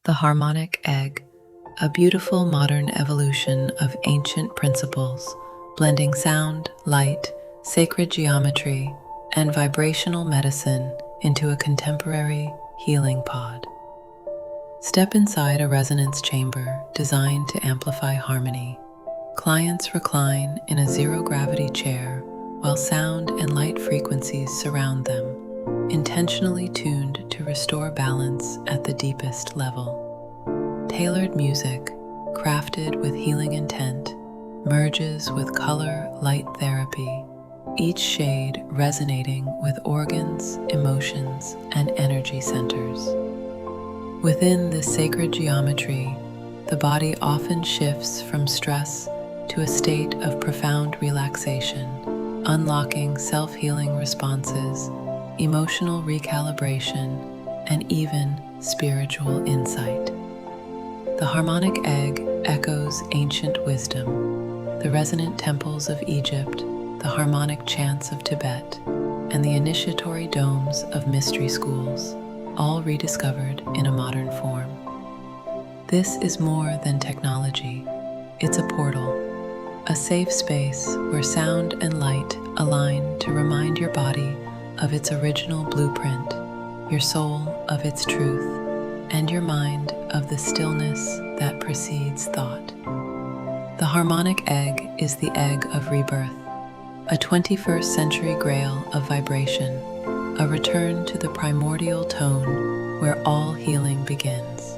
The Harmonic Egg, a beautiful modern evolution of ancient principles, blending sound, light, sacred geometry, and vibrational medicine into a contemporary healing pod. Step inside a resonance chamber designed to amplify harmony. Clients recline in a zero-gravity chair while sound and light frequencies surround them, intentionally tuned to restore balance at the deepest level. Tailored music, crafted with healing intent, merges with color-light therapy, each shade resonating with organs, emotions, and energy centers. Within this sacred geometry, the body often shifts from stress to a state of profound relaxation, unlocking self-healing responses, emotional recalibration, and even spiritual insight. The Harmonic Egg echoes ancient wisdom, the resonant temples of Egypt, the harmonic chants of Tibet, and the initiatory domes of mystery schools, all rediscovered in a modern form. This is more than technology. It's a portal, a safe space where sound and light align to remind your body of its original blueprint, your soul of its truth, and your mind of the stillness that precedes thought. The Harmonic Egg is the egg of rebirth, a 21st century grail of vibration, a return to the primordial tone where all healing begins.